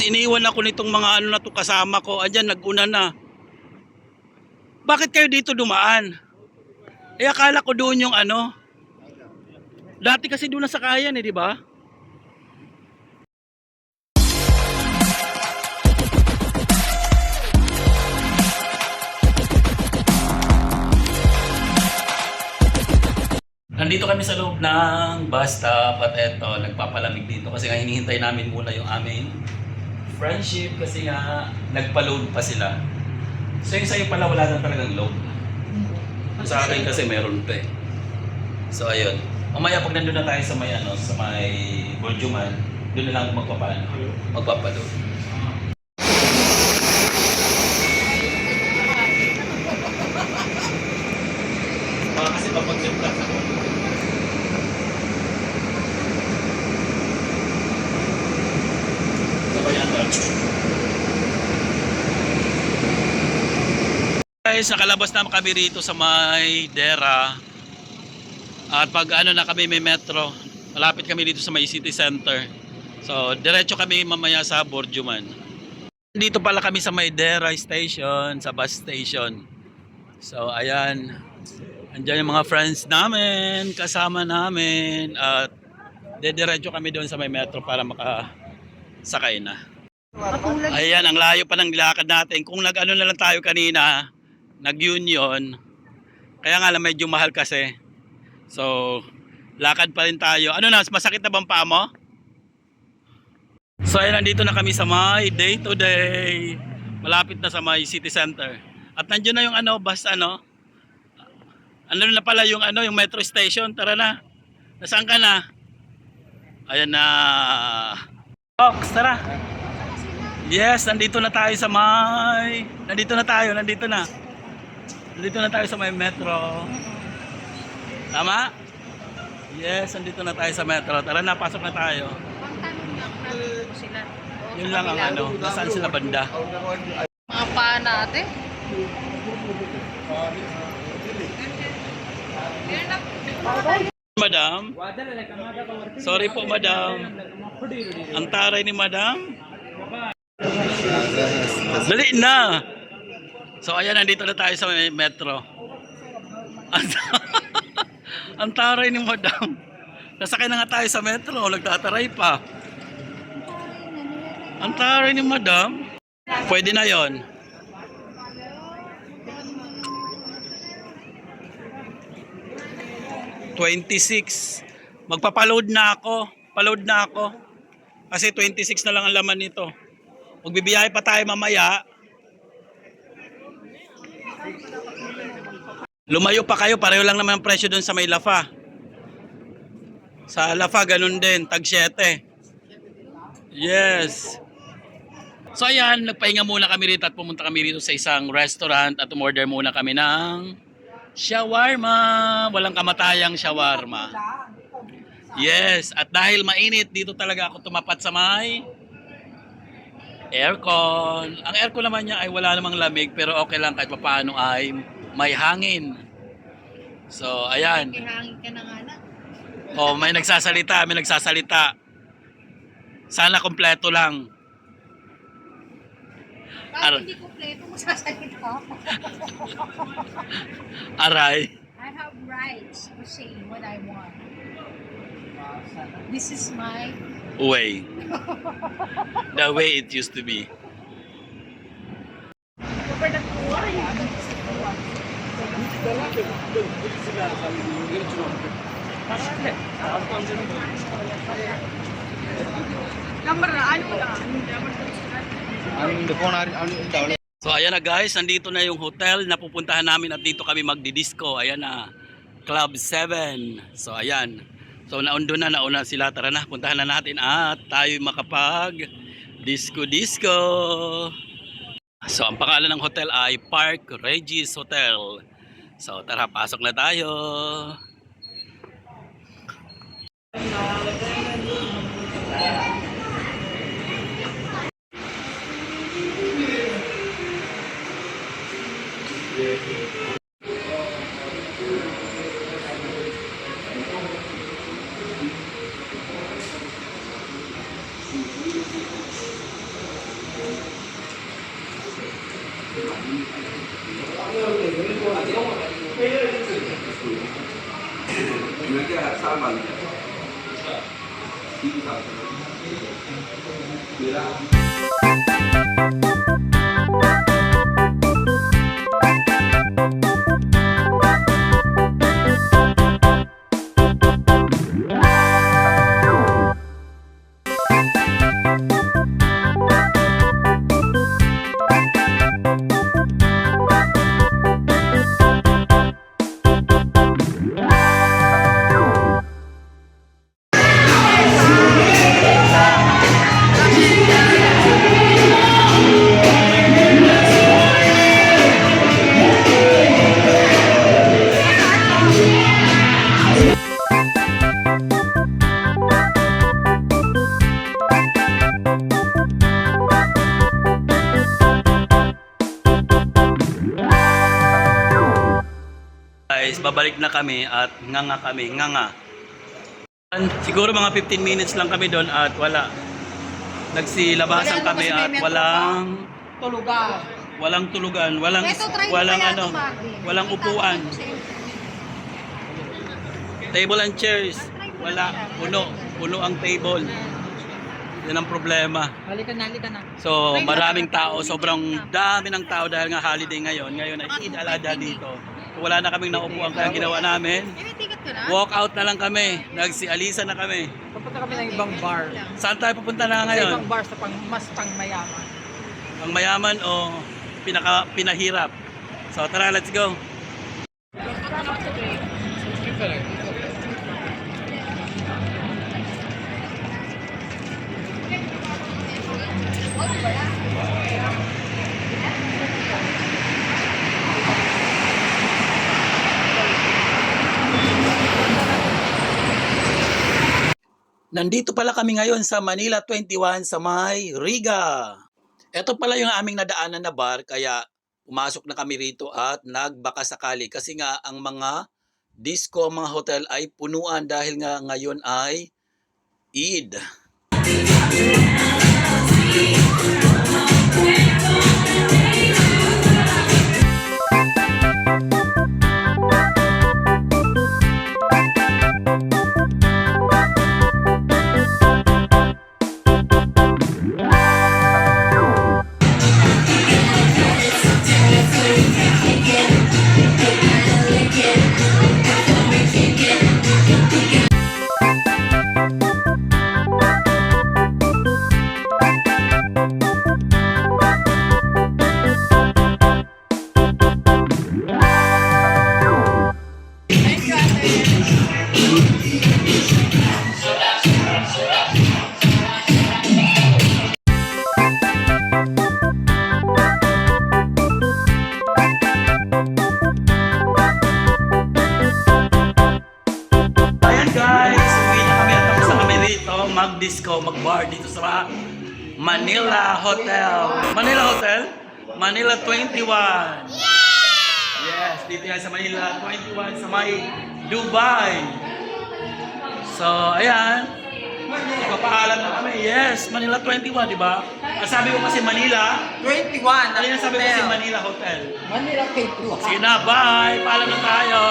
Iniwan ako nitong mga ano na to kasama ko. Andyan, naguna na. Bakit kayo dito dumaan? Eh, akala ko doon yung ano. Dati kasi doon na sa kayan eh, di ba? Nandito kami sa loob ng bus stop at eto, nagpapalamig dito kasi nga hinihintay namin muna yung aming friendship kasi nga nagpa-load pa sila. So yung sa'yo pala wala na talagang load. Sa akin kasi meron pa eh. So ayun. Mamaya pag nandun na tayo sa may ano, sa may Borjuman, doon na lang magpapaload. Baka kasi papag-trip ka sa guys, nakalabas na kami rito sa may Dera. At pag ano na kami may metro, malapit kami dito sa may city center. So, diretso kami mamaya sa Borjuman. Dito pala kami sa may Dera station, sa bus station. So, ayan. Andiyan yung mga friends namin, kasama namin. At diretso kami doon sa may metro para makasakay na. Ayan, ang layo pa ng lakad natin. Kung nag-ano na lang tayo kanina, nag-union, kaya nga lang medyo mahal kasi. So, lakad pa rin tayo. Ano na, masakit na bang paa mo? So, ayan, nandito na kami sa may day to day. Malapit na sa may city center. At nandiyan na yung ano, bus ano. Ano na pala yung ano, yung metro station. Tara na. Nasaan ka na? Ayan na. Ox, tara. Yes, nandito na tayo sa may... Nandito na tayo sa may metro. Tama? Yes, nandito na tayo sa metro. Tara na, pasok na tayo. Yun lang ang ano, nasaan sila banda? Mga paa natin. Madam? Sorry po, madam. Ang taray ni madam? Dali na! So ayan, nandito na tayo sa metro. Ang taray ni madam. Nasakay na nga tayo sa metro, nagtataray pa. Ang taray ni madam. Pwede na yon. $26. Magpapaload na ako. Paload na ako. Kasi 26 na lang ang laman nito. Magbibiyahe pa tayo mamaya. Lumayo pa kayo, pareho lang naman ang presyo doon sa may Lafa. Sa Lafa, ganun din, tag 7. Yes. So ayan, nagpahinga muna kami rito at pumunta kami rito sa isang restaurant at umorder muna kami ng shawarma. Walang kamatayang shawarma. Yes, at dahil mainit, dito talaga ako tumapat sa may aircon. Ang aircon naman niya ay wala namang lamig pero okay lang kahit paano ay may hangin. So, ayan. May hangin ka na nga na. Oh, may nagsasalita. Sana kompleto lang. Bakit hindi kompleto mo sasalita ako? Aray. I have rights to say what I want. This is my Way. The way it used to be. So ayan na guys, nandito na yung hotel na pupuntahan namin at dito kami magdi-disco. Ayan na, Club 7. So ayan. So nauna sila. Tara na, puntahan na natin at tayo makapag disco. So ang pangalan ng hotel ay Park Regis Hotel. So tara, pasok na tayo. 이렇게 쌀 많이 Guys, babalik na kami at nganga kami, nganga. Siguro mga 15 minutes lang kami doon at wala. Nagsilabasan kami at walang tulugan, walang walang upuan. Table and chairs, wala, puno ang table. Yan ang problema. Halika na. So, maraming tao, sobrang dami ng tao dahil nga holiday ngayon. Ngayon ay Eid al-Adha dito. So, wala na kaming naupuan kaya ginawa namin. May ticket ka na? Walk out na lang kami. Nagsialisa na kami. Papunta kami ng ibang bar. Saan tayo pupunta na Sa ngayon? ibang bar sa mas pangmayaman. Ang mayaman o pinahirap? So, tara, let's go. Nandito pala kami ngayon sa Manila 21 sa may Riga. Ito pala yung aming nadaanan na bar kaya pumasok na kami rito at nagbaka sakali kasi nga ang mga disco, mga hotel ay punuan dahil nga ngayon ay Eid. Ayan guys, uwi na kami at tapos na kami rito mag-disco, mag-bar dito sa Manila Hotel. Manila Hotel? Manila 21. Yes, dito yan sa Manila 21 sa may Dubai. So, ayan. Papaalam na kami. Yes, Manila 21, di ba? Sabi ko kasi Manila. 21 Ano yung sabi ko kasi Manila Hotel? Manila K2. Sige na, bye! Paalam na tayo!